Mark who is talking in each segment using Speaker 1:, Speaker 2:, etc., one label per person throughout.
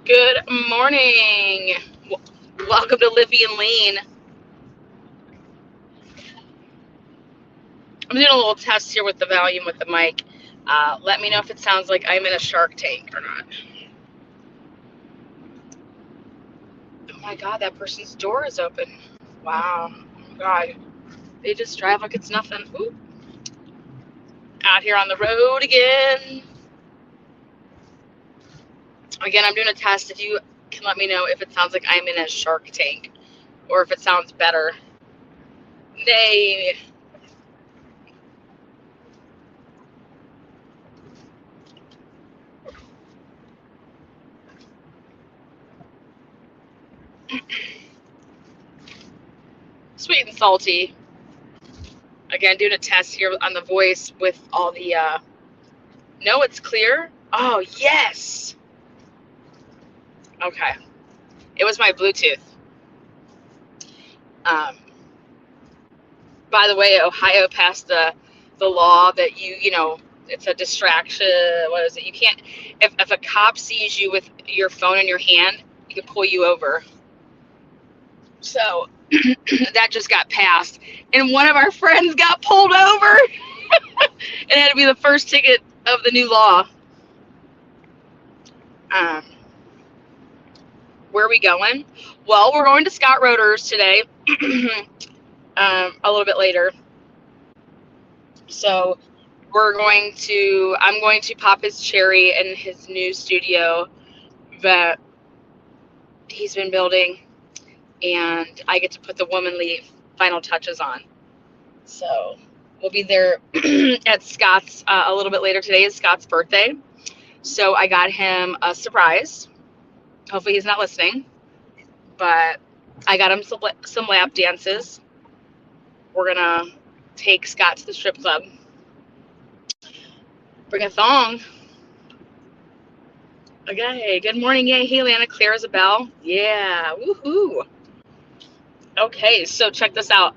Speaker 1: Good morning. Welcome to Liffy and Lean. I'm doing a little test here with the volume with the mic. Let me know if it sounds like I'm in a shark tank or not. Oh my god, that person's door is open. Wow. Oh my god. They just drive like it's nothing. Ooh. Out here on the road again. Again, I'm doing a test. If you can let me know if it sounds like I'm in a shark tank or if it sounds better. Nay. Sweet and salty. Again, doing a test here on the voice with all the, no, it's clear. Oh, yes. Okay. It was my Bluetooth. Um, by the way, Ohio passed the law that it's a distraction. What is it? You can't, if a cop sees you with your phone in your hand, he can pull you over. So that just got passed. And one of our friends got pulled over. It had to be the first ticket of the new law. Um, where are we going? Well, we're going to Scott Roeder's today, a little bit later. So I'm going to pop his cherry in his new studio that he's been building, and I get to put the womanly final touches on. So we'll be there at Scott's a little bit later. Today is Scott's birthday, so I got him a surprise. Hopefully he's not listening, but I got him some lap dances. We're gonna take Scott to the strip club. Bring a thong. Okay, good morning. Yay. Hey, Lana. Claire Isabel. Yeah. Woohoo. Okay, so check this out.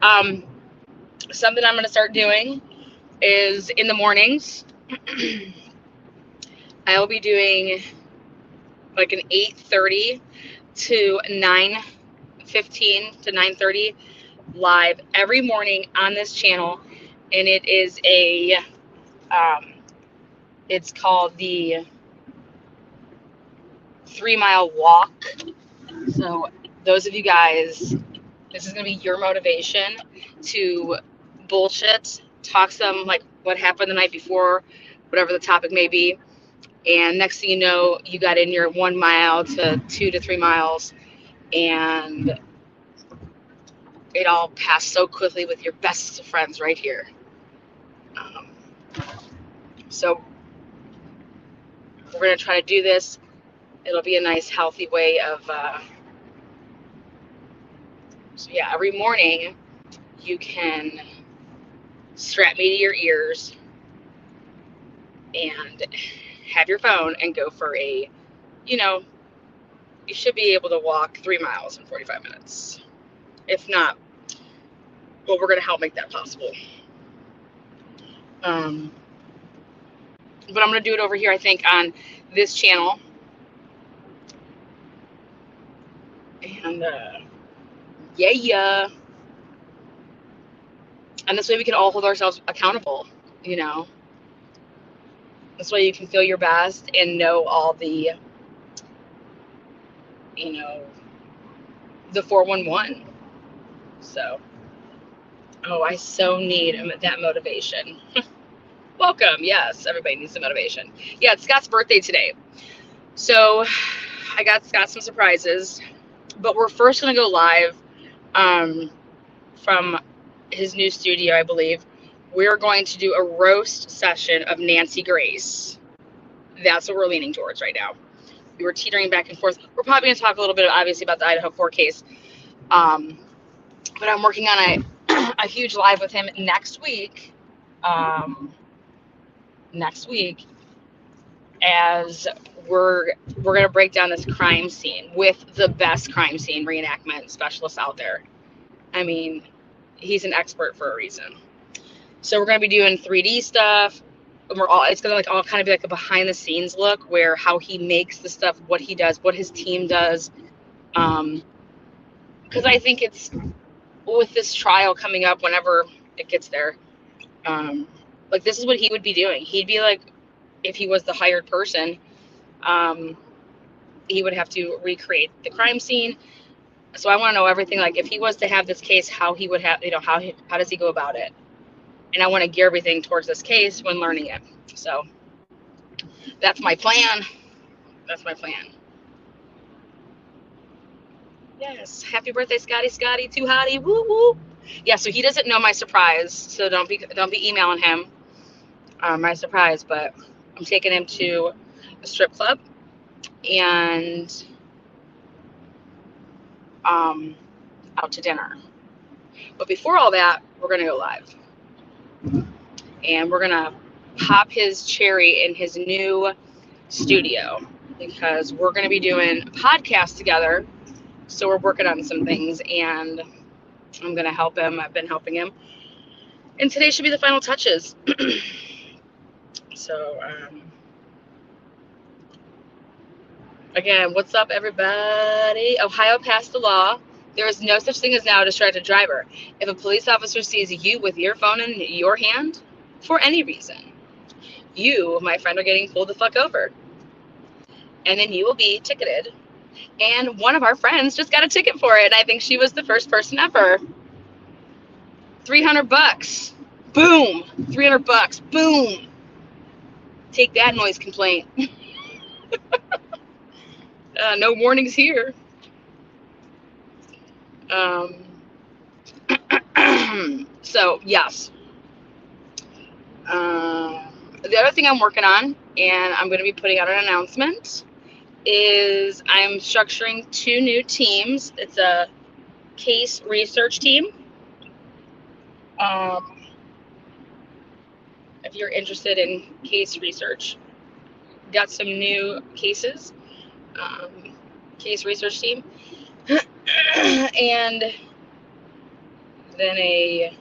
Speaker 1: Something I'm going to start doing is in the mornings, I will be doing like an 8:30 to 9:15 to 9:30 live every morning on this channel. And it is it's called the 3-mile walk. So those of you guys, this is going to be your motivation to bullshit, talk some like what happened the night before, whatever the topic may be. And next thing you know, you got in your 1 mile to 2 to 3 miles, and it all passed so quickly with your best of friends right here. So we're going to try to do this. It'll be a nice, healthy way of, so yeah, every morning you can strap me to your ears and have your phone and go for you should be able to walk 3 miles in 45 minutes. If not, well, we're going to help make that possible. But I'm going to do it over here, I think, on this channel. And, yeah. And this way we can all hold ourselves accountable, This way you can feel your best and know all the, the 411. So, I so need that motivation. Welcome. Yes, everybody needs some motivation. Yeah, it's Scott's birthday today. So I got Scott some surprises, but we're first going to go live from his new studio, I believe. We're going to do a roast session of Nancy Grace. That's what we're leaning towards right now. We were teetering back and forth. We're probably going to talk a little bit, obviously, about the Idaho court case. But I'm working on a huge live with him next week. As we're going to break down this crime scene with the best crime scene reenactment specialist out there. I mean, he's an expert for a reason. So we're going to be doing 3D stuff. it's gonna like all kind of be like a behind the scenes look where how he makes the stuff, what he does, what his team does. Because I think it's with this trial coming up whenever it gets there. Like this is what he would be doing. He'd be like, if he was the hired person, he would have to recreate the crime scene. So I want to know everything. Like if he was to have this case, how he would have, how does he go about it? And I want to gear everything towards this case when learning it. So that's my plan. That's my plan. Yes. Happy birthday, Scotty. Scotty, too hottie. Woo woo. Yeah. So he doesn't know my surprise. So don't be emailing him my surprise. But I'm taking him to a strip club and out to dinner. But before all that, we're gonna go live, and we're gonna pop his cherry in his new studio because we're gonna be doing a podcast together. So we're working on some things, and I'm gonna help him. I've been helping him, and today should be the final touches. So again, what's up, everybody? Ohio passed a law. There is no such thing as now a distracted driver. If a police officer sees you with your phone in your hand for any reason, you, my friend, are getting pulled the fuck over. And then you will be ticketed. And one of our friends just got a ticket for it. And I think she was the first person ever. $300. Boom. $300. Boom. Take that, noise complaint. No warnings here. So, yes. The other thing I'm working on, and I'm going to be putting out an announcement, is I'm structuring 2 new teams. It's a case research team. If you're interested in case research, got some new cases. Case research team. And then a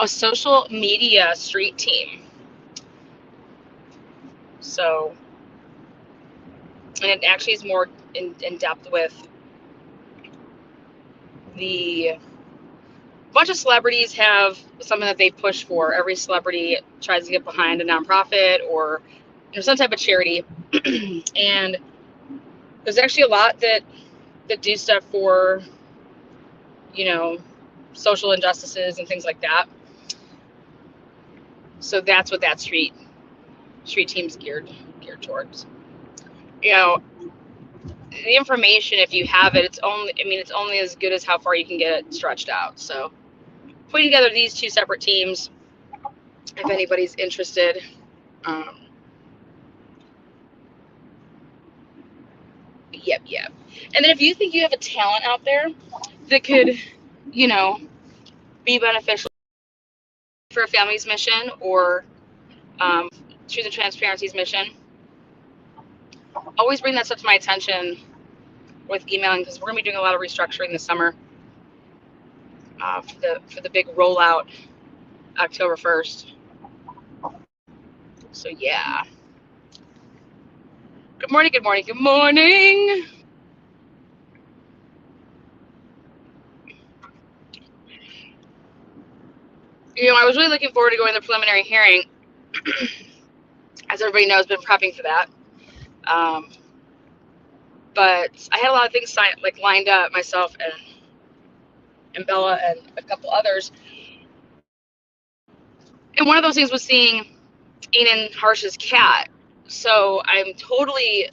Speaker 1: social media street team. So, and it actually is more in depth with the bunch of celebrities have something that they push for. Every celebrity tries to get behind a nonprofit or some type of charity. And there's actually a lot that do stuff for, social injustices and things like that. So that's what that street team's geared towards. The information, if you have it, it's only as good as how far you can get it stretched out. So putting together these 2 separate teams, if anybody's interested. Yep. And then if you think you have a talent out there that could, be beneficial for a family's mission or Truth and Transparency's mission, always bring that stuff to my attention with emailing, because we're going to be doing a lot of restructuring this summer for the big rollout October 1st. So yeah. Good morning. I was really looking forward to going to the preliminary hearing. As everybody knows, been prepping for that. But I had a lot of things lined up, myself and Bella and a couple others. And one of those things was seeing Aiden Harsh's cat. So I'm totally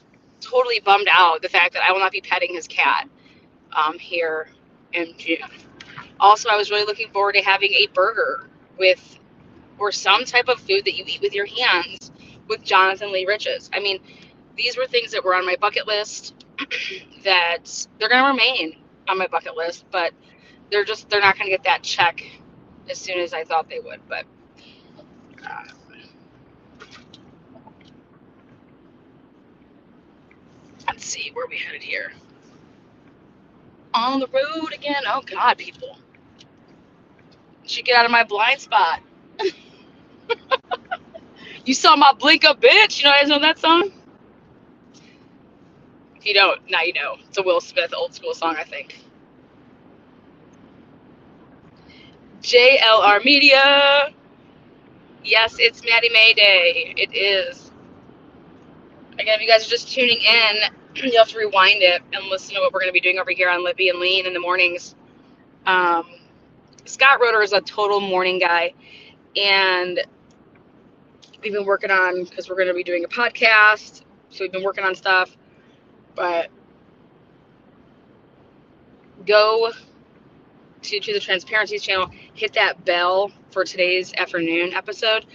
Speaker 1: bummed out the fact that I will not be petting his cat here in June. Also, I was really looking forward to having a burger or some type of food that you eat with your hands with Jonathan Lee Riches. I mean, these were things that were on my bucket list that they're going to remain on my bucket list, but they're not going to get that check as soon as I thought they would. But let's see where we headed here. On the road again. Oh God, people. Should get out of my blind spot. You saw my blink up, bitch. You know, guys know that song? If you don't, now you know. It's a Will Smith old school song, I think. JLR Media. Yes, it's Maddie May Day. It is. Again, if you guys are just tuning in, you'll have to rewind it and listen to what we're going to be doing over here on Lippy and Lean in the mornings. Um, Scott Roeder is a total morning guy, and we've been working on, because we're going to be doing a podcast, so we've been working on stuff, but go to the Transparencies channel, hit that bell for today's afternoon episode,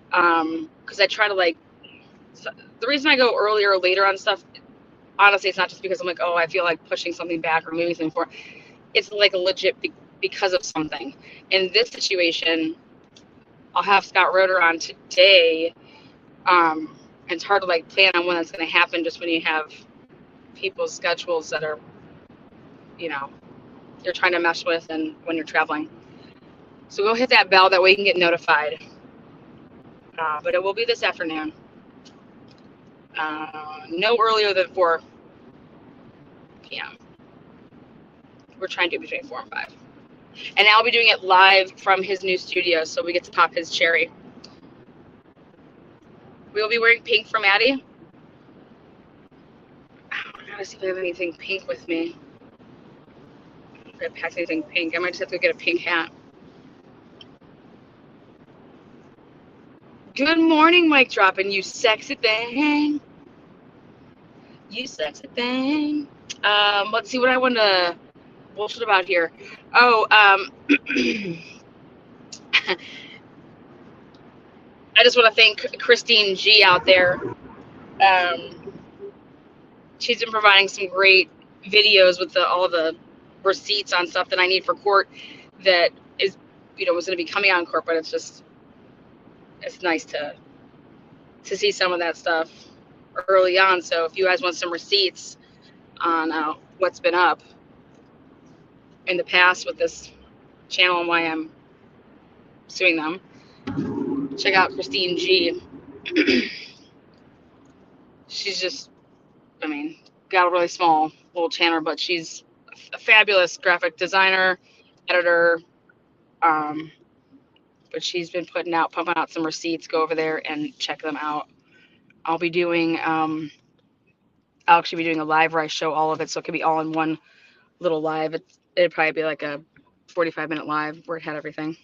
Speaker 1: because I try to, like, so the reason I go earlier or later on stuff, honestly, it's not just because I'm like, oh, I feel like pushing something back or moving something forward. It's like a legit because of something. In this situation, I'll have Scott Roeder on today. And it's hard to like plan on when that's going to happen just when you have people's schedules that are, you know, you're trying to mesh with and when you're traveling. So go hit that bell, that way you can get notified. But it will be this afternoon. No earlier than 4 p.m. We're trying to do between 4 and 5. And I'll be doing it live from his new studio, so we get to pop his cherry. We'll be wearing pink for Maddie. I gotta see if I have anything pink with me. If I packed anything pink, I might just have to get a pink hat. Good morning, Mike Droppin', you sexy thing. You sexy thing. Let's see what I want to bullshit about here. Oh, I just want to thank Christine G out there. She's been providing some great videos with all the receipts on stuff that I need for court that is, was going to be coming on court, but it's nice to see some of that stuff early on. So if you guys want some receipts on what's been up in the past with this channel and why I'm suing them, check out Christine G. She's just, got a really small little channel, but she's a fabulous graphic designer, editor. But she's been pumping out some receipts. Go over there and check them out. I'll actually be doing a live where I show all of it, so it could be all in one little live. It'd probably be like a 45-minute live where it had everything.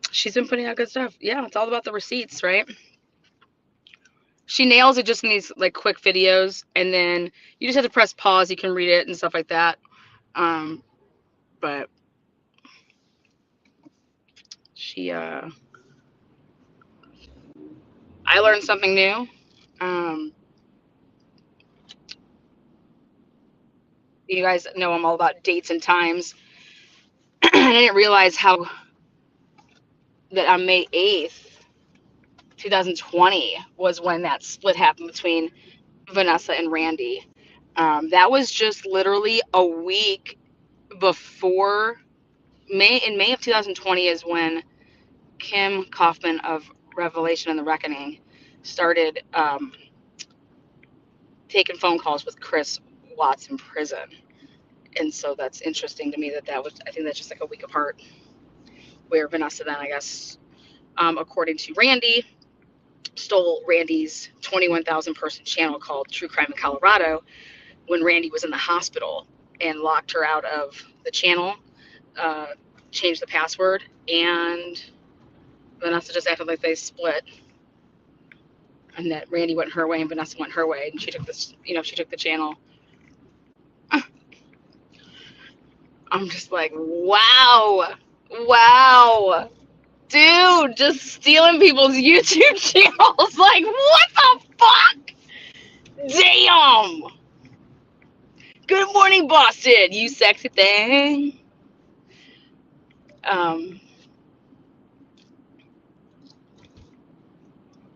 Speaker 1: She's been putting out good stuff. Yeah, it's all about the receipts, right? She nails it just in these like quick videos, and then you just have to press pause. You can read it and stuff like that. But she, I learned something new. You guys know I'm all about dates and times. I didn't realize how that on May 8th, 2020 was when that split happened between Vanessa and Randy. That was just literally a week before in May of 2020 is when Kim Kaufman of Revelation and the Reckoning started taking phone calls with Chris Watts in prison. And so that's interesting to me I think that's just like a week apart, where Vanessa then, I guess, according to Randy, stole Randy's 21,000 person channel called True Crime in Colorado when Randy was in the hospital, and locked her out of the channel, changed the password, and Vanessa just acted like they split, and that Randy went her way and Vanessa went her way, and she took the channel. I'm just like, wow, dude, just stealing people's YouTube channels. Like, what the fuck? Damn. Good morning, Boston, you sexy thing.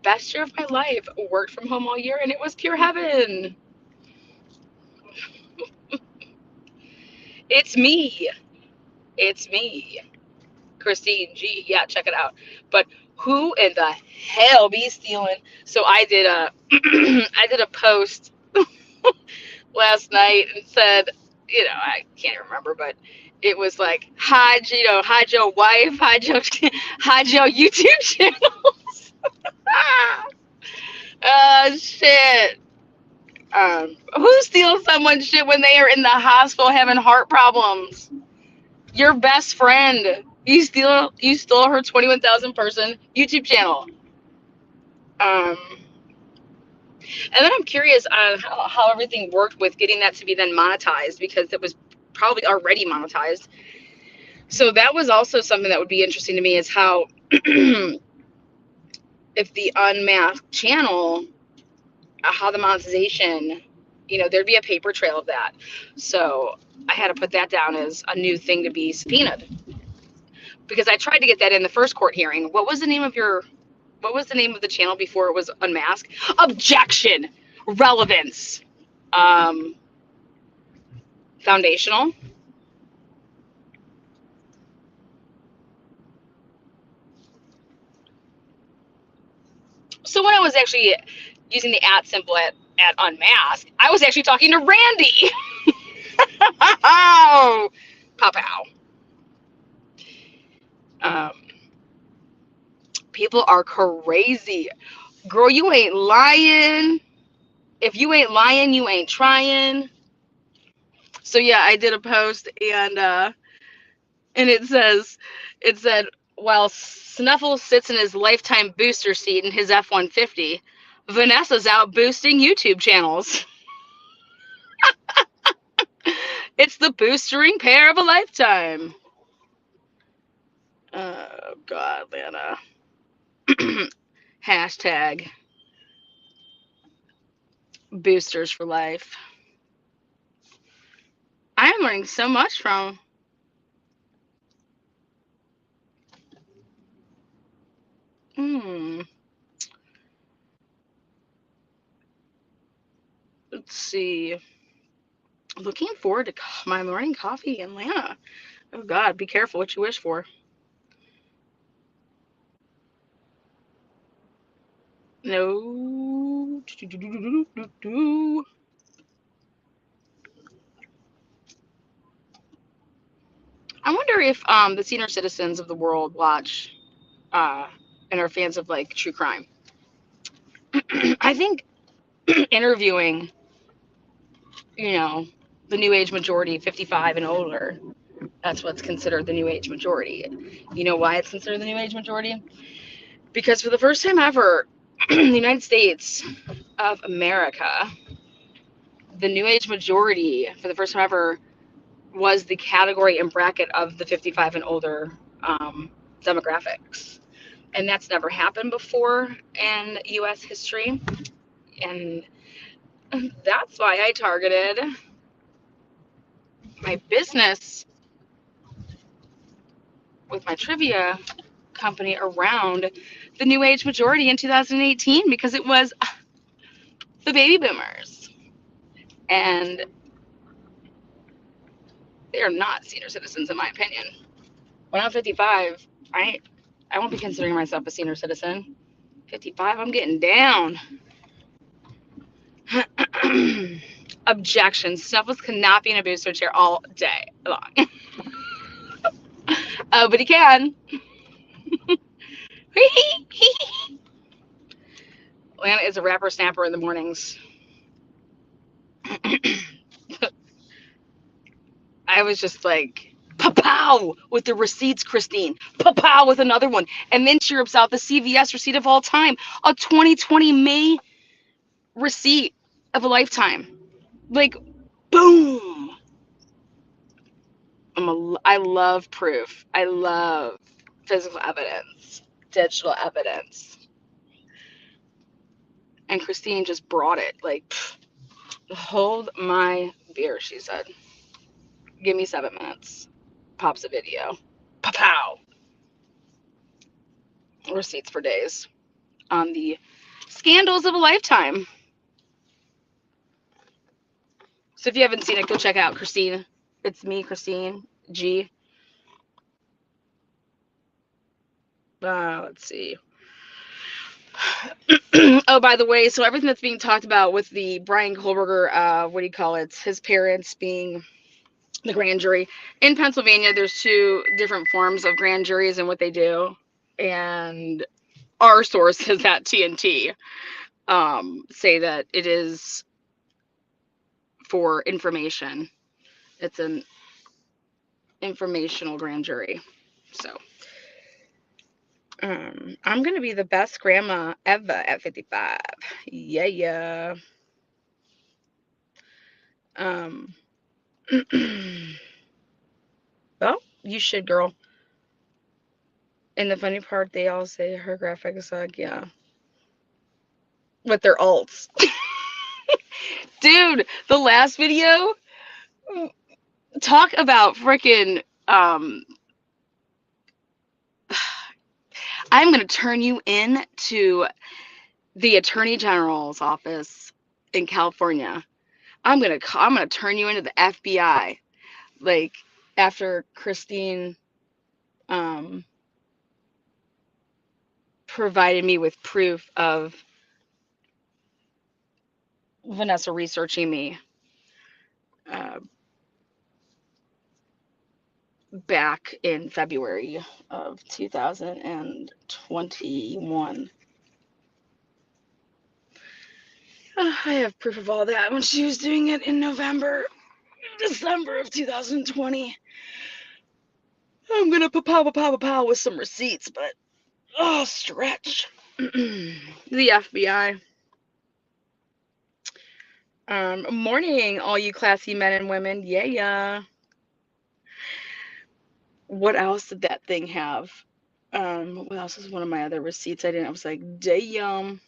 Speaker 1: Best year of my life. Worked from home all year, and it was pure heaven. It's me. It's me. Christine G. Yeah, check it out. But who in the hell be stealing? So I did a I did a post last night and said, I can't remember, but it was like hide your wife, hide your YouTube channels. Shit. Who steals someone's shit when they are in the hospital having heart problems? Your best friend. You stole her 21,000 person YouTube channel. Um, and then I'm curious on how everything worked with getting that to be then monetized, because it was probably already monetized. So that was also something that would be interesting to me, is how if the unmasked channel, how the monetization, there'd be a paper trail of that. So I had to put that down as a new thing to be subpoenaed, because I tried to get that in the first court hearing. What was the name of the channel before it was unmasked? Objection. Relevance. Um, Foundational. So when I was actually using the @ symbol at unmasked, I was actually talking to Randy. Oh, pow. Um, People are crazy. Girl, you ain't lying. If you ain't lying, you ain't trying. So yeah, I did a post, and it said, while Snuffles sits in his lifetime booster seat in his F-150, Vanessa's out boosting YouTube channels. It's the boostering pair of a lifetime. Oh God, Lana. Hashtag boosters for life. I am learning so much from. Let's see. Looking forward to my morning coffee in Lana. Oh God, be careful what you wish for. No. I wonder if the senior citizens of the world watch and are fans of like true crime. I think interviewing, the new age majority, 55 and older, that's what's considered the new age majority. You know why it's considered the new age majority? Because for the first time ever in the United States of America, the new age majority, for the first time ever, was the category and bracket of the 55 and older demographics. And that's never happened before in US history. And that's why I targeted my business with my trivia company around the new age majority in 2018, because it was the baby boomers. And they're not senior citizens, in my opinion. When I'm 55, I won't be considering myself a senior citizen. 55, I'm getting down. Objection. Snuffles cannot be in a booster chair all day long. Oh, but he can. Lana is a rapper snapper in the mornings. I was just like, pow with the receipts, Christine. Pow with another one. And then she rips out the CVS receipt of all time, a 2020 May receipt of a lifetime. Like, boom. I love proof. I love physical evidence, digital evidence. And Christine just brought it. Like, hold my beer, she said. Give me 7 minutes. Pops a video. Pow. Receipts for days on the scandals of a lifetime. So if you haven't seen it, go check out Christine It's me, Christine G. Let's see. Oh, by the way, so everything that's being talked about with the Brian Kohlberger, what do you call it? His parents being the grand jury. In Pennsylvania, there's two different forms of grand juries and what they do. And our sources at TNT say that it is for information. It's an informational grand jury. So I'm going to be the best grandma ever at 55. Yeah. Well, you should, girl. And the funny part, they all say her graphics suck. Yeah. With their alts. Dude, the last video, talk about freaking I'm going to turn you in to the Attorney General's office in California. I'm going to turn you into the FBI. Like, after Christine provided me with proof of Vanessa researching me back in February of 2021. I have proof of all that when she was doing it in December of 2020. I'm gonna pow with some receipts, but stretch. The FBI. Morning, all you classy men and women. Yeah. What else did that thing have? What else is one of my other receipts? I was like, damn.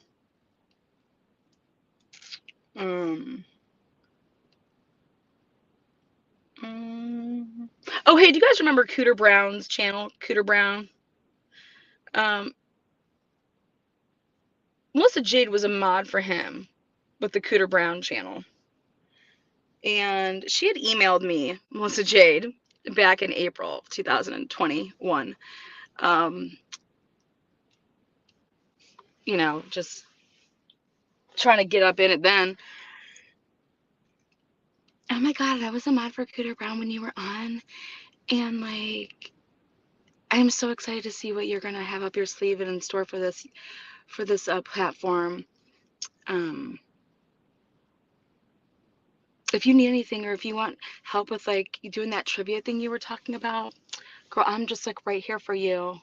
Speaker 1: Oh, hey, do you guys remember Cooter Brown's channel? Cooter Brown. Melissa Jade was a mod for him with the Cooter Brown channel. And she had emailed me, Melissa Jade, back in April of 2021. Just trying to get up in it then. Oh my God, I was a mod for Cooter Brown when you were on. And like, I'm so excited to see what you're going to have up your sleeve and in store for this platform. If you need anything or if you want help with like doing that trivia thing you were talking about, girl, I'm just like right here for you.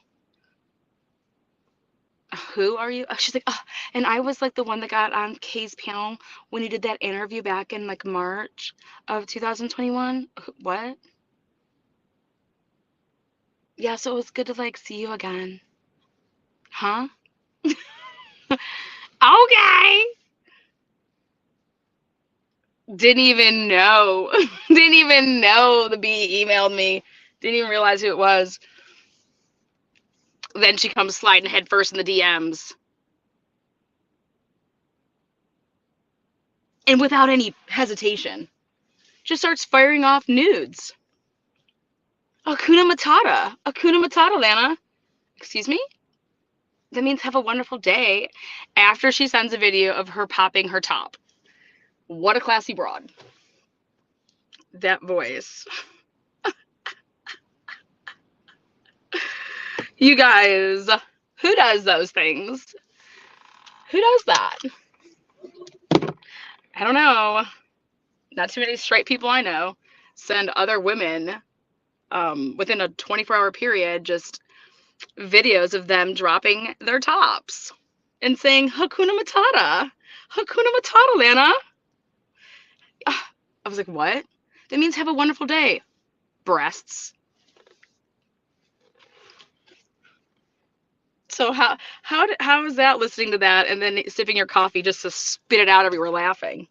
Speaker 1: Who are you? She's like, oh, and I was like the one that got on Kay's panel when he did that interview back in like March of 2021. What? Yeah, so it was good to like see you again. Huh? Okay. Didn't even know. Didn't even know the bee emailed me. Didn't even realize who it was. Then she comes sliding headfirst in the DMs. And without any hesitation, just starts firing off nudes. Hakuna Matata. Hakuna Matata, Lana. Excuse me? That means have a wonderful day. After she sends a video of her popping her top. What a classy broad. That voice. You guys, who does those things? Who does that? I don't know. Not too many straight people I know send other women within a 24-hour period just videos of them dropping their tops and saying Hakuna Matata. Hakuna Matata, Lana. I was like, what? That means have a wonderful day. Breasts. So how is that, listening to that and then sipping your coffee just to spit it out everywhere laughing?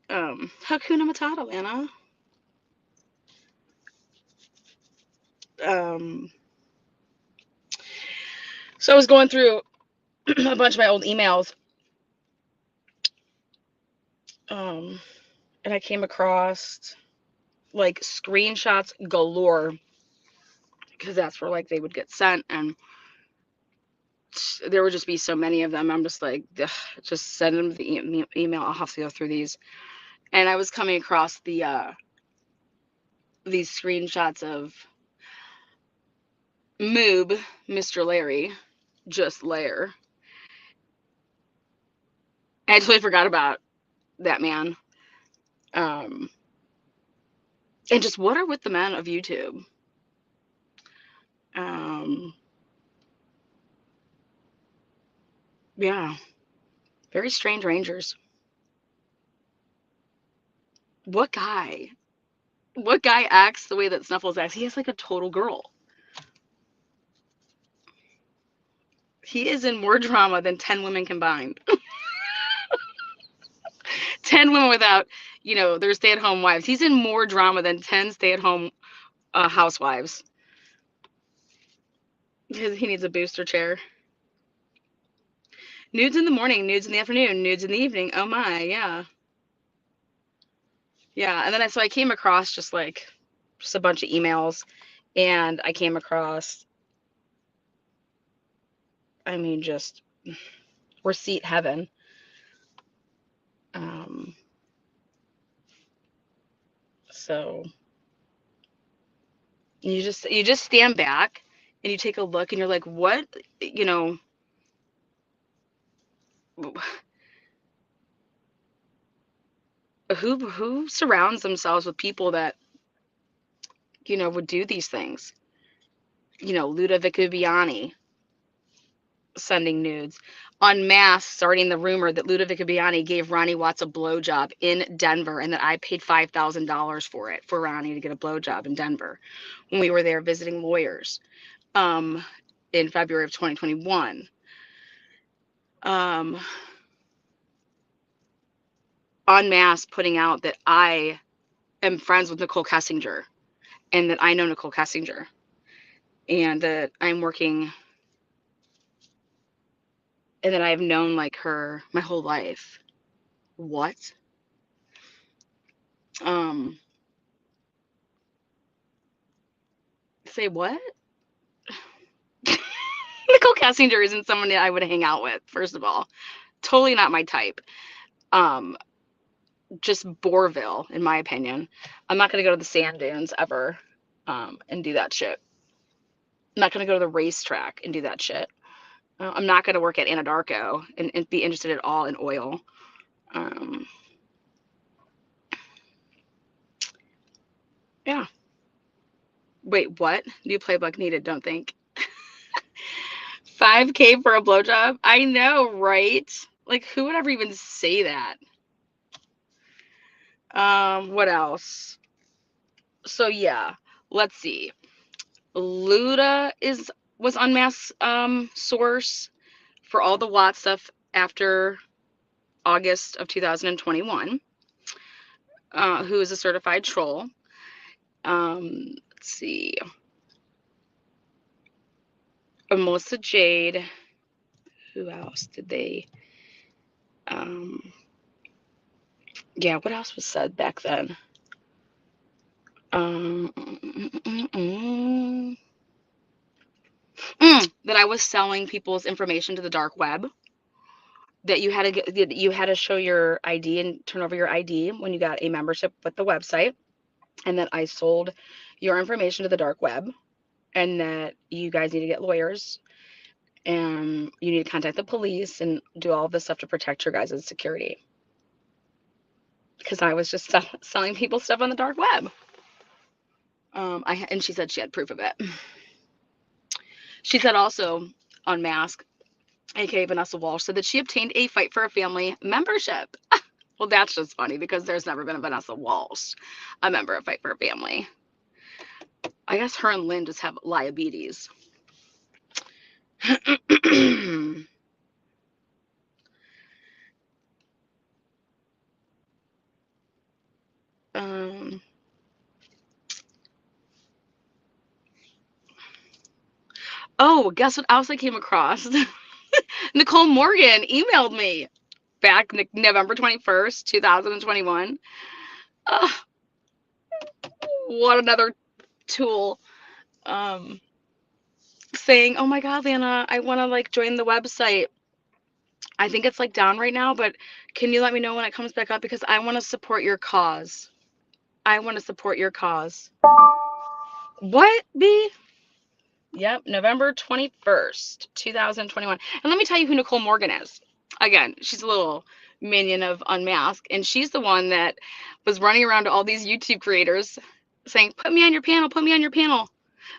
Speaker 1: Hakuna Matata, Lana. So I was going through a bunch of my old emails. And I came across like screenshots galore, because that's where like they would get sent, and there would just be so many of them. I'm just like, just send them the email. I'll have to go through these. And I was coming across these screenshots of Moob, Mr. Larry, just Lair. I totally forgot about that man. And just what are with the men of YouTube? Yeah, very strange rangers. What guy? What guy acts the way that Snuffles acts? He has like a total girl. He is in more drama than 10 women combined. 10 women without, their stay-at-home wives. He's in more drama than 10 stay-at-home housewives. He needs a booster chair. Nudes in the morning, nudes in the afternoon, nudes in the evening. Oh my, yeah. Yeah, and then I came across just a bunch of emails, and I came across, just receipt heaven. So you just stand back and you take a look and you're like, what, who surrounds themselves with people that, would do these things? Ludovic Ubiani sending nudes. Unmasked, starting the rumor that Ludovic Ubiani gave Ronnie Watts a blowjob in Denver, and that I paid $5,000 for it, for Ronnie to get a blowjob in Denver when we were there visiting lawyers in February of 2021. Unmasked putting out that I am friends with Nicole Kessinger, and that I know Nicole Kessinger, and that I'm working, and that I've known her my whole life. What? Say what? Nicole Kessinger isn't someone that I would hang out with, first of all. Totally not my type. Just Bourville, in my opinion. I'm not going to go to the sand dunes ever and do that shit. I'm not going to go to the racetrack and do that shit. I'm not going to work at Anadarko and be interested at all in oil. Yeah. Wait, what? New playbook needed, don't think. 5K for a blowjob? I know, right? Who would ever even say that? What else? So yeah, let's see. Luda was Unmasked source for all the Watt stuff after August of 2021. Who is a certified troll. Let's see. Melissa Jade. Who else did they? Yeah, what else was said back then? That I was selling people's information to the dark web. That you had to show your ID and turn over your ID when you got a membership with the website, and that I sold your information to the dark web, and that you guys need to get lawyers, and you need to contact the police and do all this stuff to protect your guys' security. Because I was just selling people stuff on the dark web. And she said she had proof of it. She said also, Unmasked, aka Vanessa Walsh, said that she obtained a Fight for a Family membership. Well, that's just funny because there's never been a Vanessa Walsh, a member of Fight for a Family. I guess her and Lynn just have liabilities. Oh, guess what else I came across? Nicole Morgan emailed me back November 21st, 2021. What another tool. Um, saying, "Oh my God, Lana, I want to like join the website. I think it's like down right now, but can you let me know when it comes back up because I want to support your cause. I want to support your cause." What, B? Yep, November 21st, 2021. And let me tell you who Nicole Morgan is. Again, she's a little minion of Unmasked, and she's the one that was running around to all these YouTube creators saying, "Put me on your panel, put me on your panel.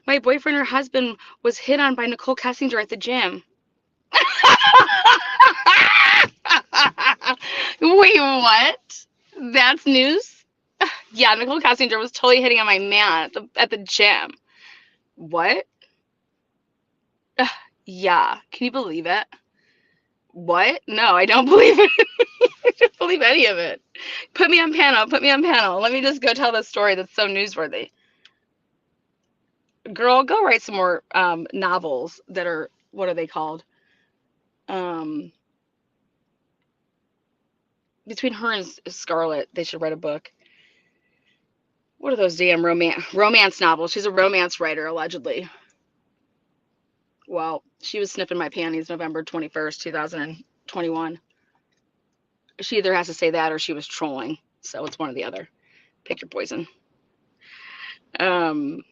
Speaker 1: My boyfriend or husband was hit on by Nicole Kessinger at the gym." Wait, what? That's news? Yeah, Nicole Kessinger was totally hitting on my man at the gym. What? Yeah. Can you believe it? What? No, I don't believe it. I don't believe any of it. Put me on panel. Put me on panel. Let me just go tell this story that's so newsworthy. Girl, go write some more novels that are, what are they called? Um, Between her and Scarlett, they should write a book. What are those damn romance novels? She's a romance writer, allegedly. Well, she was sniffing my panties November 21st, 2021. She either has to say that or she was trolling. So it's one or the other. Pick your poison. Um,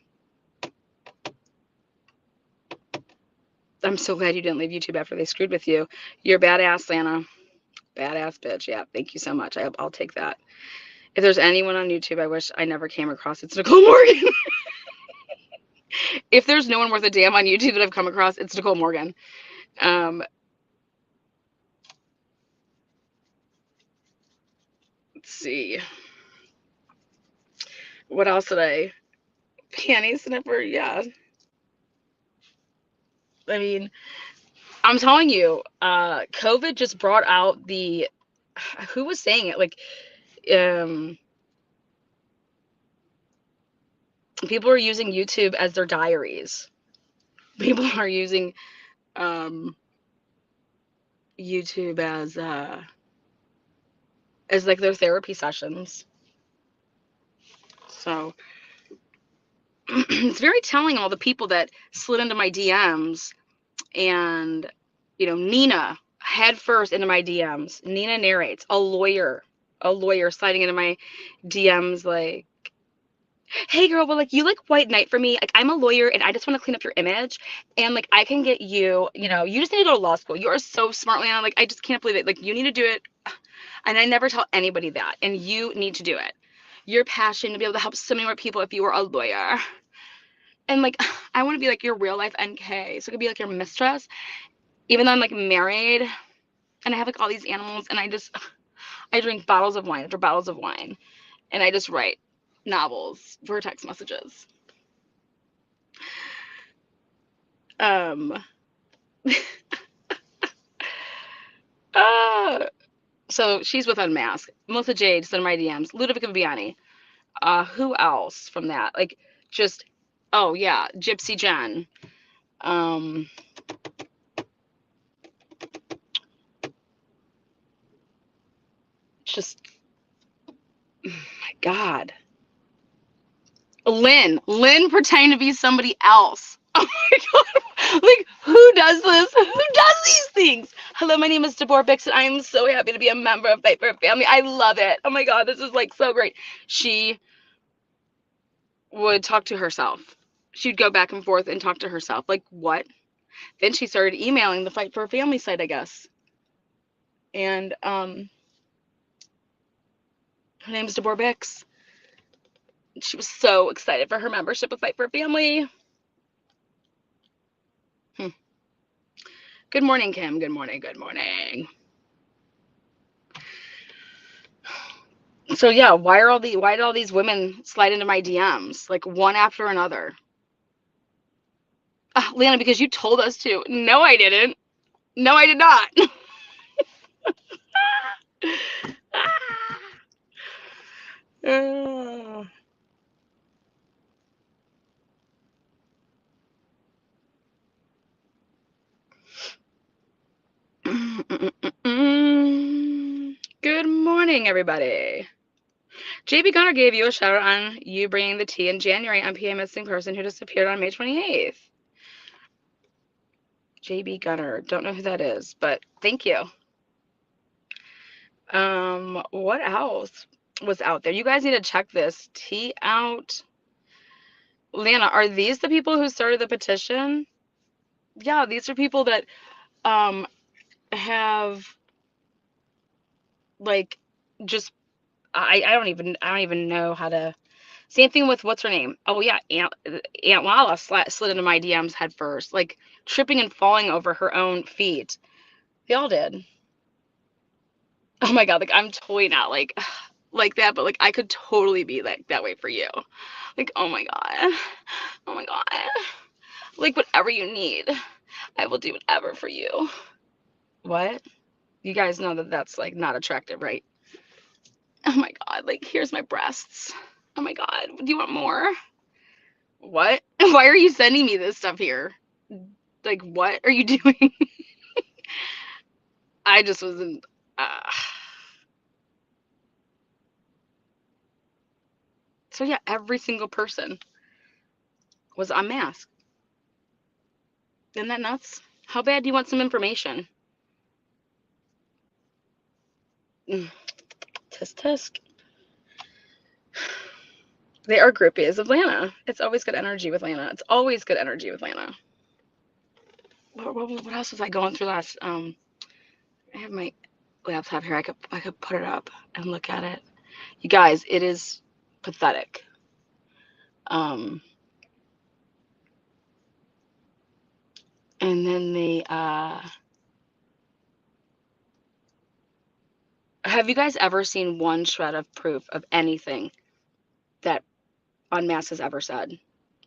Speaker 1: I'm so glad you didn't leave YouTube after they screwed with you. You're badass, Lana. Badass bitch. Yeah, thank you so much. I'll take that. If there's anyone on YouTube I wish I never came across, it's Nicole Morgan. If there's no one worth a damn on YouTube that I've come across, it's Nicole Morgan. Let's see. What else did I? Panty sniffer, yeah. I mean, I'm telling you, COVID just brought out the, who was saying it? Like, um, people are using YouTube as their diaries. People are using YouTube as like their therapy sessions. So it's very telling, all the people that slid into my DMs and, Nina head first into my DMs. Nina narrates, a lawyer sliding into my DMs like, "Hey girl, well, like, you like white knight for me. Like, I'm a lawyer and I just want to clean up your image. And like, I can get you, you just need to go to law school. You are so smart, Lana. Like, I just can't believe it. Like, you need to do it." And I never tell anybody that. And you need to do it. Your passion to be able to help so many more people if you were a lawyer. And like, I want to be like your real life NK. So I could be like your mistress, even though I'm like married and I have like all these animals and I drink bottles of wine after bottles of wine. And I just write novels for text messages. Um, so she's with Unmasked. Melissa Jade sent my DMs. Ludovica Viviani. Who else from that? Like, just, oh yeah, Gypsy Jen. Just, my God. Lynn pretending to be somebody else. Oh my God. Like, who does this? Who does these things? Hello, my name is Deborah Bixon. I am so happy to be a member of Fight for a Family. I love it. Oh my God, this is like so great. She would talk to herself. She'd go back and forth and talk to herself. Like, what? Then she started emailing the Fight for a Family site, I guess. And her name is Deborah Bix. She was so excited for her membership with Fight for a Family. Good morning, Kim. Good morning. Good morning. So yeah, why did all these women slide into my DMs like one after another? Lana, because you told us to. No, I didn't. No, I did not. Good morning, everybody. JB Gunner gave you a shout out on you bringing the tea in January on PA Missing Person who disappeared on May 28th. JB Gunner. Don't know who that is, but thank you. What else was out there? You guys need to check this tea out. Lana, are these the people who started the petition? Yeah, these are people that have like just I don't even know how to. Same thing with what's her name? Oh yeah, Aunt Lala slid into my DMs head first, like tripping and falling over her own feet. They all did. Oh my god, like I'm totally not like that, but like I could totally be like that way for you. Like oh my god, oh my god, like whatever you need, I will do whatever for you. What? You guys know that that's like not attractive, right? Oh my god, like here's my breasts. Oh my god, do you want more? What? Why are you sending me this stuff here? Like what are you doing? I just wasn't. So yeah, every single person was unmasked. Isn't that nuts? How bad do you want some information? Tisk tisk. They are groupies of Lana. It's always good energy with Lana. It's always good energy with Lana. What else was I going through last? I have my laptop here. I could put it up and look at it. You guys, it is pathetic. And then they have you guys ever seen one shred of proof of anything that Unmasked has ever said?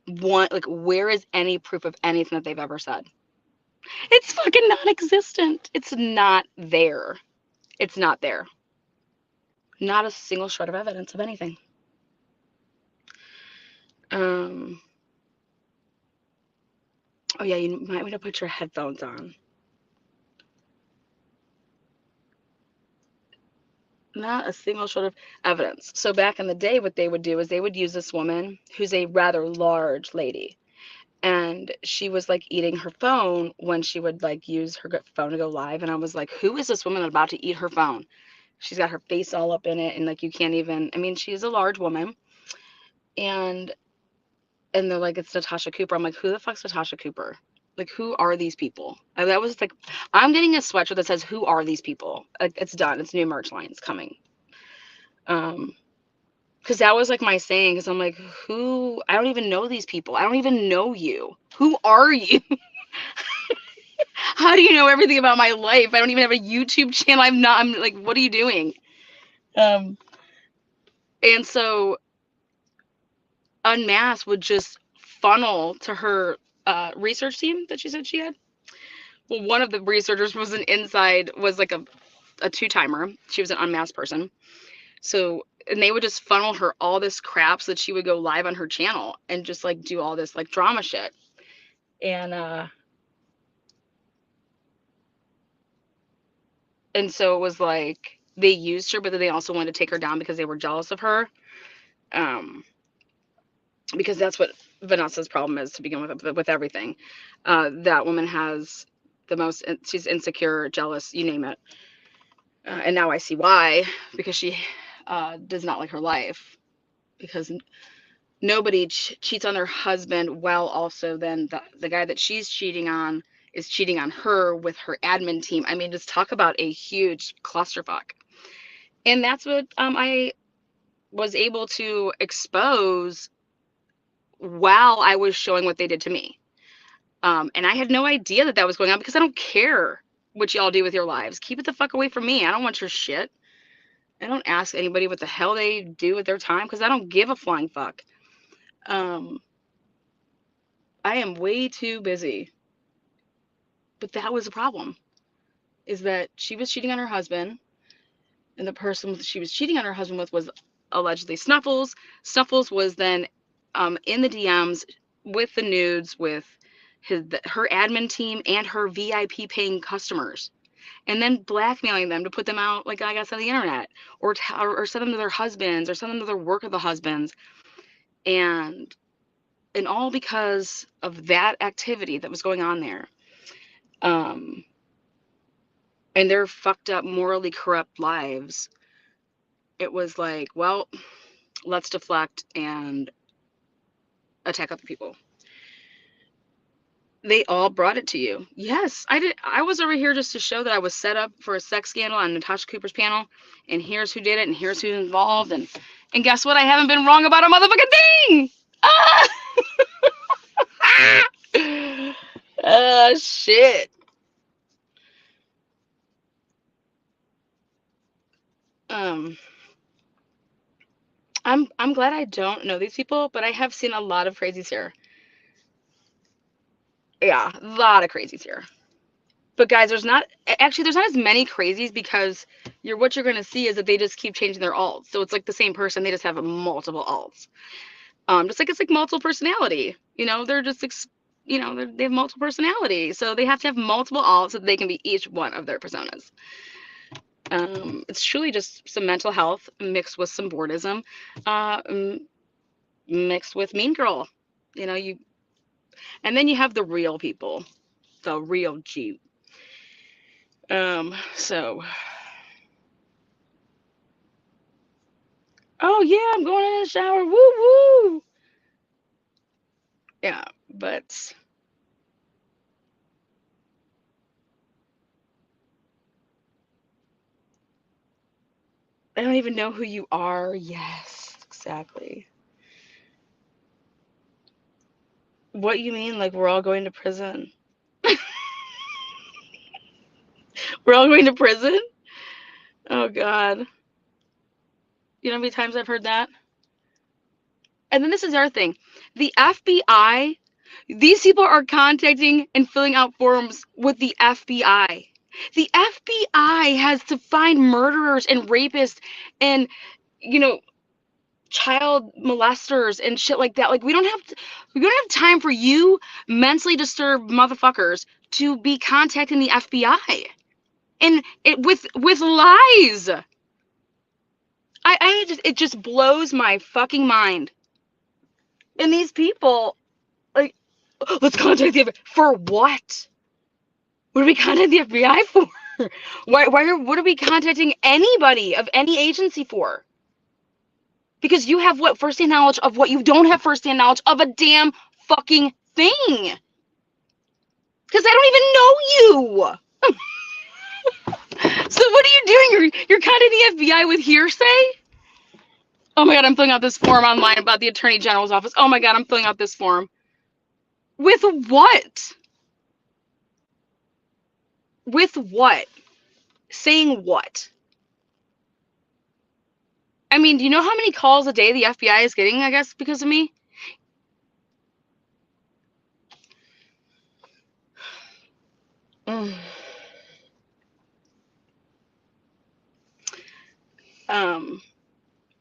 Speaker 1: One, like, where is any proof of anything that they've ever said? It's fucking non-existent. It's not there. It's not there. Not a single shred of evidence of anything. Oh yeah, you might want to put your headphones on. Not a single shred of evidence. So back in the day, what they would do is they would use this woman who's a rather large lady. And she was like eating her phone when she would like use her phone to go live. And I was like, who is this woman about to eat her phone? She's got her face all up in it. And like, you can't even, I mean, she's a large woman. And they're like, it's Natasha Cooper. I'm like, who the fuck's Natasha Cooper? Like, who are these people? That was like, I'm getting a sweatshirt that says, who are these people? Like, it's done. It's new merch line. It's coming. Because that was like my saying, because I'm like, who? I don't even know these people. I don't even know you. Who are you? How do you know everything about my life? I don't even have a YouTube channel. I'm like, what are you doing? And so Unmasked would just funnel to her research team that she said she had. Well, one of the researchers was like a two-timer. She was an unmasked person. So, and they would just funnel her all this crap so that she would go live on her channel and just like do all this like drama shit. And so it was like they used her, but then they also wanted to take her down because they were jealous of her. Because that's what Vanessa's problem is to begin with everything. That woman has she's insecure, jealous, you name it. And now I see why, because she does not like her life, because nobody cheats on their husband while also then the guy that she's cheating on is cheating on her with her admin team. I mean, just talk about a huge clusterfuck. And that's what I was able to expose while I was showing what they did to me. And I had no idea that was going on, because I don't care what y'all do with your lives. Keep it the fuck away from me. I don't want your shit. I don't ask anybody what the hell they do with their time, because I don't give a flying fuck. I am way too busy. But that was the problem, is that she was cheating on her husband, and the person she was cheating on her husband with was allegedly Snuffles. Snuffles was then in the DMs with the nudes with her admin team and her VIP paying customers. and then blackmailing them to put them out, like I guess, on the internet, or send them to their husbands, or send them to their work of the husbands, and all because of that activity that was going on there. And their fucked up, morally corrupt lives. It was like, well, let's deflect and attack other people. They all brought it to you. Yes, I did. I was over here just to show that I was set up for a sex scandal on Natasha Cooper's panel, and here's who did it, and here's who's involved, and guess what? I haven't been wrong about a motherfucking thing. Ah, shit. I'm glad I don't know these people, but I have seen a lot of crazies here. Yeah, a lot of crazies here. But guys, there's not as many crazies, because what you're gonna see is that they just keep changing their alts. So it's like the same person, they just have multiple alts. Just like it's like multiple personality. They're just they have multiple personality, so they have to have multiple alts so that they can be each one of their personas. It's truly just some mental health mixed with some boredom, mixed with mean girl. And then you have the real people, the real G. So, oh yeah, I'm going in the shower. Woo woo. Yeah, but I don't even know who you are. Yes, exactly. What you mean? Like we're all going to prison? We're all going to prison? Oh God. You know how many times I've heard that? And then this is our thing. The FBI, these people are contacting and filling out forms with the FBI. The FBI has to find murderers and rapists and, you know, child molesters and shit like that. Like we don't have time for you mentally disturbed motherfuckers to be contacting the FBI. And with lies. It just blows my fucking mind. And these people, like, let's contact the FBI. For what? What are we contacting the FBI for? What are we contacting anybody of any agency for? Because you have what firsthand knowledge of what you don't have firsthand knowledge of a damn fucking thing. Because I don't even know you. So what are you doing? You're contacting the FBI with hearsay? Oh my God, I'm filling out this form online about the Attorney General's office. Oh my God, I'm filling out this form. With what? With what? Saying what? I mean, do you know how many calls a day the FBI is getting, I guess, because of me?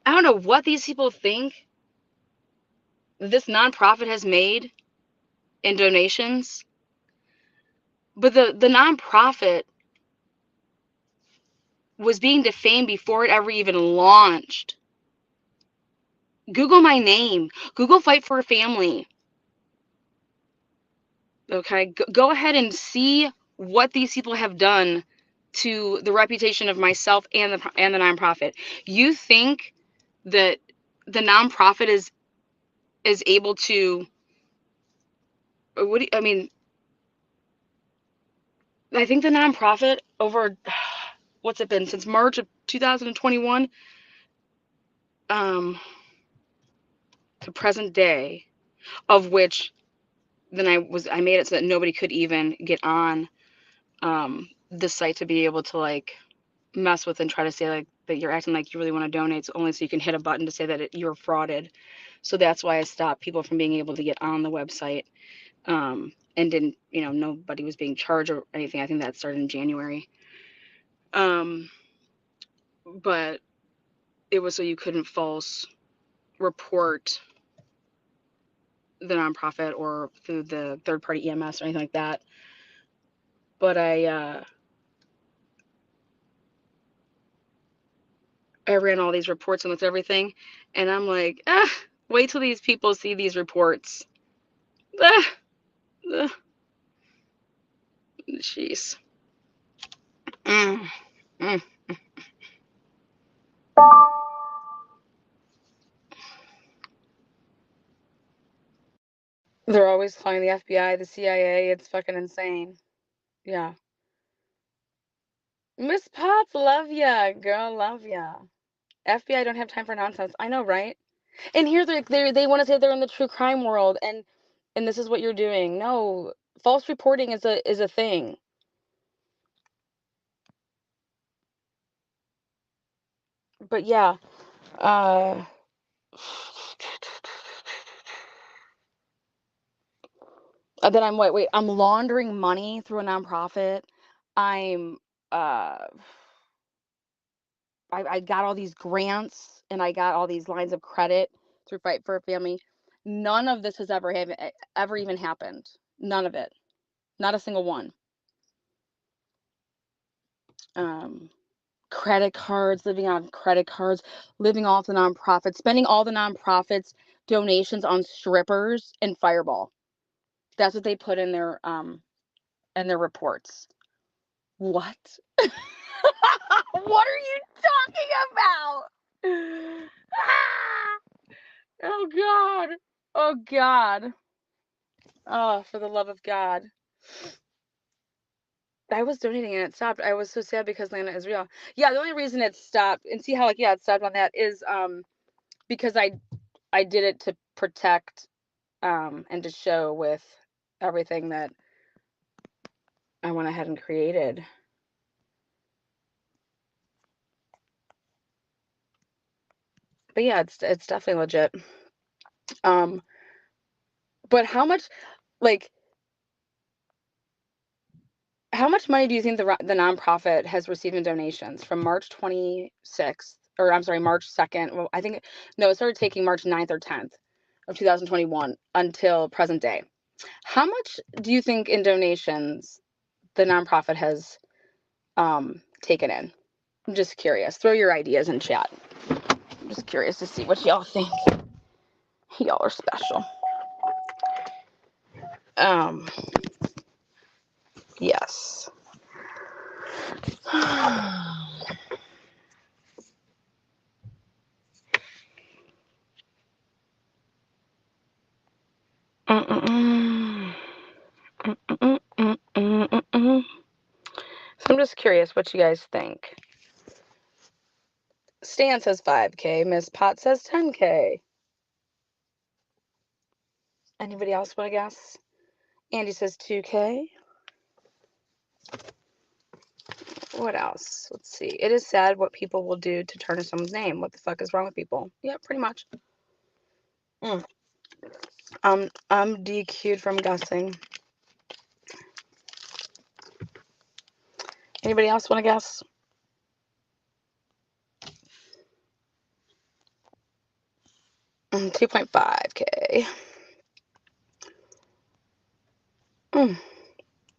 Speaker 1: I don't know what these people think this nonprofit has made in donations, but the nonprofit was being defamed before it ever even launched. Google my name. Google Fight for a Family. Okay, go ahead and see what these people have done to the reputation of myself and the nonprofit. You think that the nonprofit is able to? I mean, I think the nonprofit over what's it been since March of 2021, to present day, of which then I made it so that nobody could even get on the site to be able to like mess with and try to say like that you're acting like you really want to donate, so only so you can hit a button to say that you're frauded. So that's why I stopped people from being able to get on the website, and didn't, nobody was being charged or anything. I think that started in January. But it was so you couldn't false report the nonprofit or through the third party EMS or anything like that. But I ran all these reports and looked at everything, and I'm like, wait till these people see these reports. Jeez. Mm. Mm. They're always calling the FBI, the CIA. It's fucking insane. Yeah. Miss Pop, love ya, girl, love ya. FBI don't have time for nonsense. I know, right? And here they want to say they're in the true crime world, and this is what you're doing. No, false reporting is a thing. But yeah, then I'm laundering money through a nonprofit. I'm I got all these grants and I got all these lines of credit through Fight for a Family. None of this has ever even happened. None of it. Not a single one. Credit cards, living on credit cards, living off the nonprofits, spending all the nonprofits donations on strippers and Fireball. That's what they put in their reports. What? What are you talking about? Ah! Oh God. Oh God. Oh, for the love of God. I was donating and it stopped. I was so sad because Lana is real. Yeah, the only reason it stopped, and see how it stopped on that is because I did it to protect and to show with everything that I went ahead and created. But yeah, it's definitely legit. But how much money do you think the nonprofit has received in donations from March 26th, or I'm sorry, March 2nd? Well, I think no, it started taking March 9th or 10th of 2021 until present day. How much do you think in donations the nonprofit has taken in? I'm just curious. Throw your ideas in chat. I'm just curious to see what y'all think. Y'all are special. Yes. So I'm just curious what you guys think. Stan says 5K. Miss Pot says 10K. Anybody else want to guess? Andy says 2K. What else? Let's see. It is sad what people will do to tarnish someone's name. What the fuck is wrong with people? Yeah, pretty much. I'm DQ'd from guessing. Anybody else want to guess? $2.5K.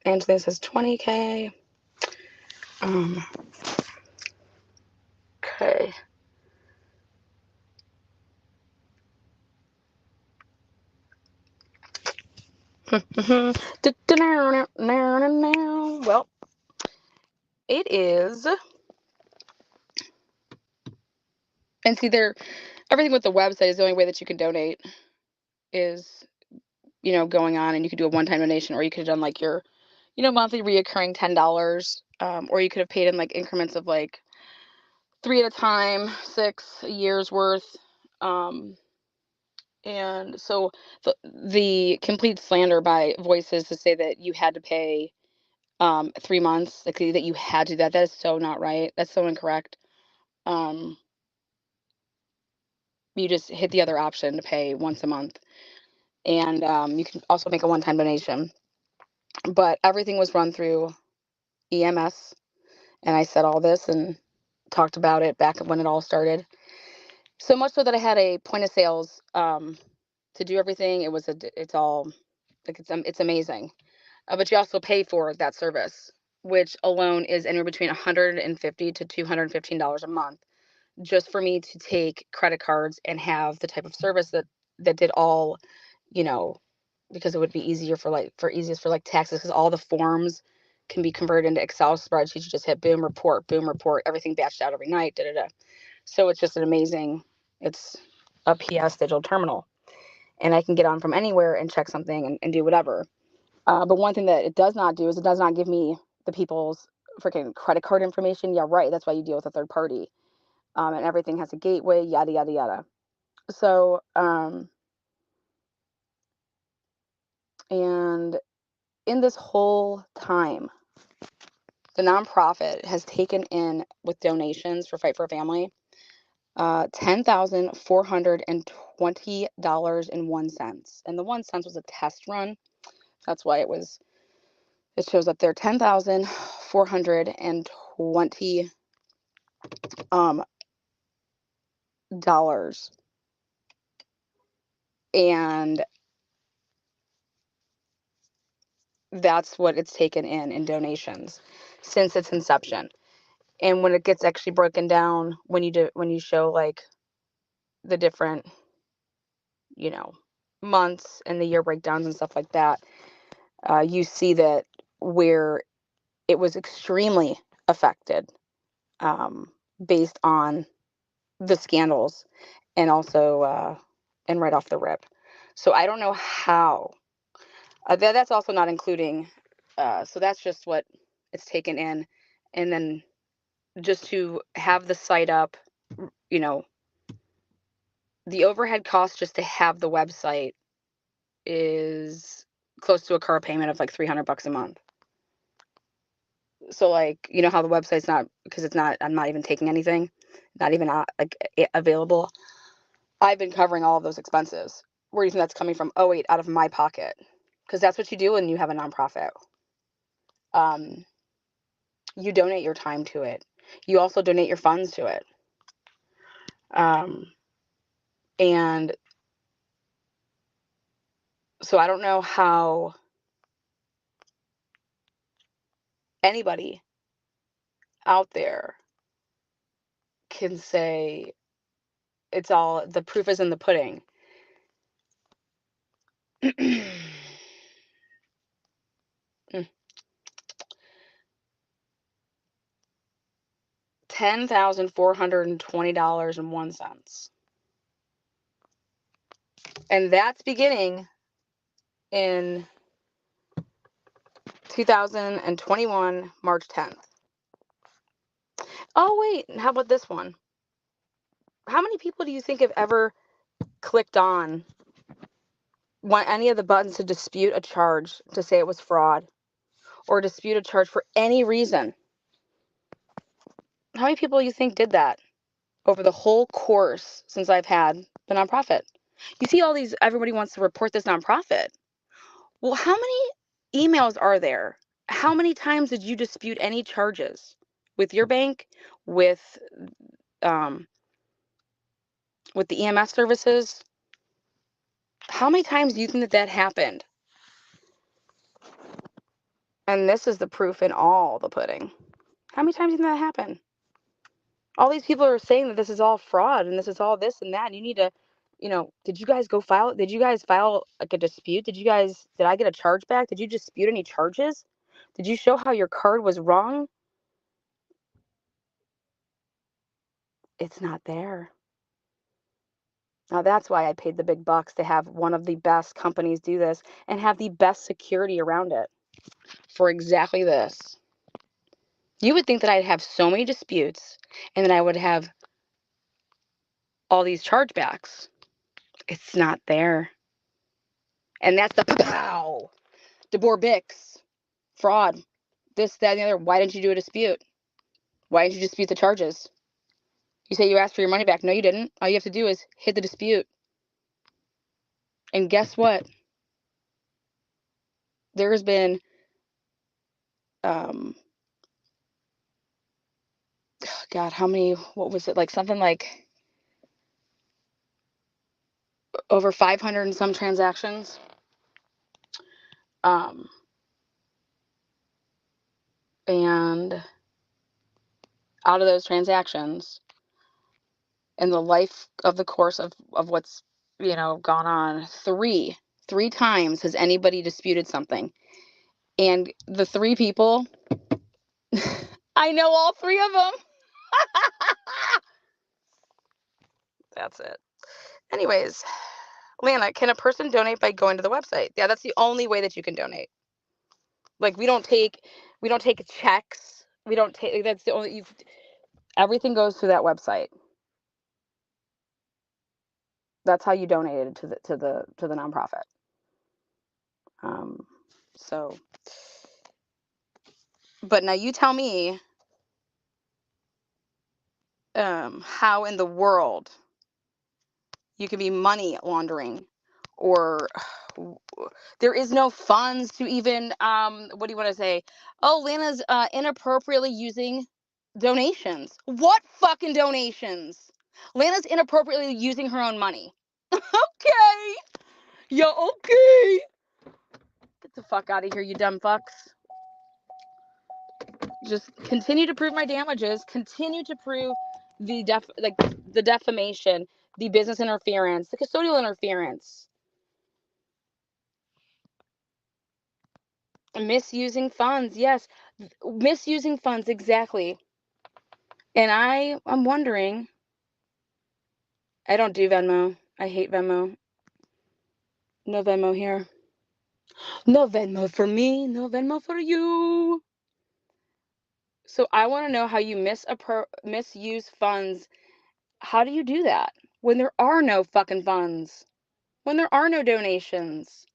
Speaker 1: Anthony says 20K. Okay. Well, it is. And see, everything with the website is the only way that you can donate is, going on, and you could do a one-time donation, or you could have done like your, monthly reoccurring $10, or you could have paid in like increments of like 3 at a time, 6 a year's worth. And so the complete slander by Voices to say that you had to pay 3 months, like that you had to do that is so not right. That's so incorrect. You just hit the other option to pay once a month, and you can also make a one-time donation. But everything was run through EMS, and I said all this and talked about it back when it all started. So much so that I had a point of sales to do everything. It's all like it's amazing. But you also pay for that service, which alone is anywhere between $150 to $215 a month. just for me to take credit cards and have the type of service that did all, you know, because it would be easier for like taxes, because all the forms can be converted into Excel spreadsheets. You just hit boom report, everything batched out every night. Da da da. So it's just it's a PS digital terminal, and I can get on from anywhere and check something and do whatever. But one thing that it does not do is it does not give me the people's freaking credit card information. Yeah, right. That's why you deal with a third party. And everything has a gateway, yada, yada, yada. So, and in this whole time, the nonprofit has taken in with donations for Fight for Family, $10,420.01. And the 1 cent was a test run. That's why it shows up there, $10,420 dollars. And that's what it's taken in donations since its inception. And when it gets actually broken down, when you show like the different, months and the year breakdowns and stuff like that, you see that where it was extremely affected, based on the scandals, and also and right off the rip. So I don't know how. That's also not including. So that's just what it's taken in, and then just to have the site up, you know, the overhead cost just to have the website is close to a car payment of like $300 a month. So like, you know how the website's not, because I'm not even taking anything, not even like available. I've been covering all of those expenses. Where do you think that's coming from? Oh wait, out of my pocket, because that's what you do when you have a nonprofit. You donate your time to it. You also donate your funds to it. And so I don't know how anybody out there can say it's all, the proof is in the pudding. $10,420.01. And that's beginning in 2021, March 10th. Oh, wait. How about this one? How many people do you think have ever clicked on any of the buttons to dispute a charge, to say it was fraud, or dispute a charge for any reason? How many people do you think did that over the whole course since I've had the nonprofit? You see all these, everybody wants to report this nonprofit. Well, how many emails are there? How many times did you dispute any charges with your bank, with the EMS services? How many times do you think that happened? And this is the proof in all the pudding. How many times do you think that happened? All these people are saying that this is all fraud and this is all this and that. And you need to, did you guys did you guys file like a dispute? Did I get a charge back? Did you dispute any charges? Did you show how your card was wrong? It's not there. Now that's why I paid the big bucks to have one of the best companies do this and have the best security around it for exactly this. You would think that I'd have so many disputes and that I would have all these chargebacks. It's not there. And that's the pow. Debunking, fraud, this, that, and the other. Why didn't you do a dispute? Why didn't you dispute the charges? You say you asked for your money back. No, you didn't. All you have to do is hit the dispute. And guess what? There's been God, how many, what was it, like something like over 500 and some transactions. And out of those transactions, in the life of the course of what's, gone on. Three times has anybody disputed something. And the three people, I know all three of them. That's it. Anyways, Lana, can a person donate by going to the website? Yeah, that's the only way that you can donate. Like, we don't take checks. We don't take, that's the only, everything goes through that website. That's how you donated to the nonprofit. So, but now you tell me, how in the world you can be money laundering, or there is no funds to even, what do you want to say? Oh, Lana's inappropriately using donations. What fucking donations? Lana's inappropriately using her own money. Okay. Yeah, okay. Get the fuck out of here, you dumb fucks. Just continue to prove my damages. Continue to prove the defamation, the business interference, the custodial interference. Misusing funds, yes. Misusing funds, exactly. And I'm wondering, I don't do Venmo. I hate Venmo. No Venmo here. No Venmo for me. No Venmo for you. So I want to know how you misuse funds. How do you do that when there are no fucking funds? When there are no donations?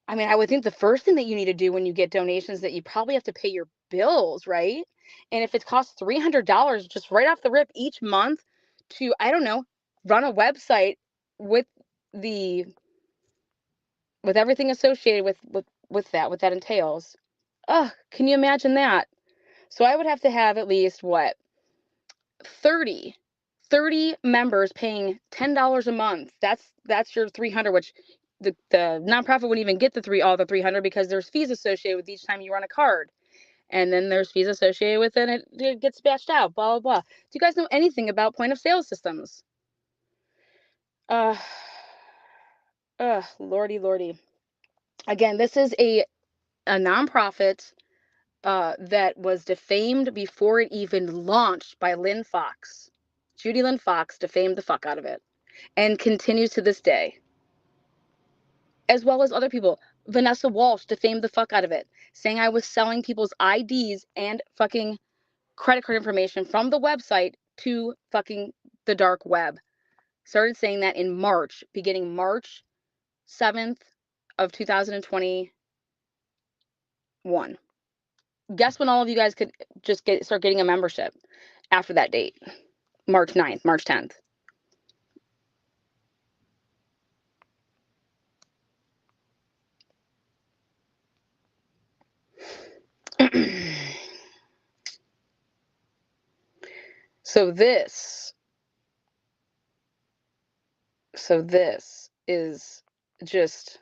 Speaker 1: I mean, I would think the first thing that you need to do when you get donations that you probably have to pay your bills, right? And if it costs $300 just right off the rip each month to, I don't know, run a website with everything associated with that entails. Ugh, can you imagine that? So I would have to have at least what, 30 members paying $10 a month. That's your 300, which the nonprofit wouldn't even get all the 300 because there's fees associated with each time you run a card. And then there's fees associated with it, and it gets batched out, blah, blah, blah. Do you guys know anything about point of sale systems? Lordy. Again, this is a nonprofit that was defamed before it even launched by Lynn Fox. Judy Lynn Fox defamed the fuck out of it and continues to this day. As well as other people. Vanessa Walsh defamed the fuck out of it, saying I was selling people's IDs and fucking credit card information from the website to fucking the dark web. Started saying that in March, beginning March 7th of 2021. Guess when all of you guys could just start getting a membership after that date? March 9th, March 10th. So this is just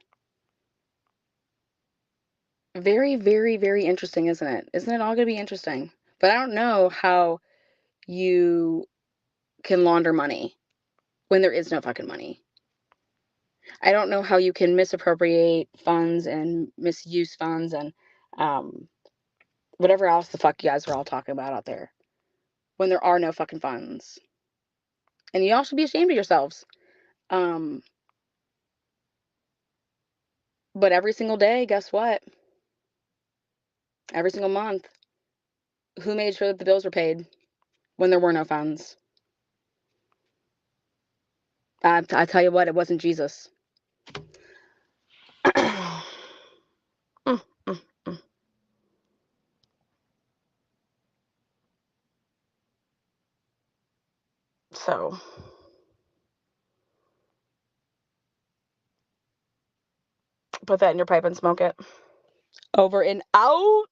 Speaker 1: very, very, very interesting, isn't it? Isn't it all going to be interesting? But I don't know how you can launder money when there is no fucking money. I don't know how you can misappropriate funds and misuse funds and whatever else the fuck you guys are all talking about out there when there are no fucking funds. And you all should be ashamed of yourselves. But every single day, guess what? Every single month, who made sure that the bills were paid when there were no funds? I tell you what, it wasn't Jesus. So, put that in your pipe and smoke it. Over and out.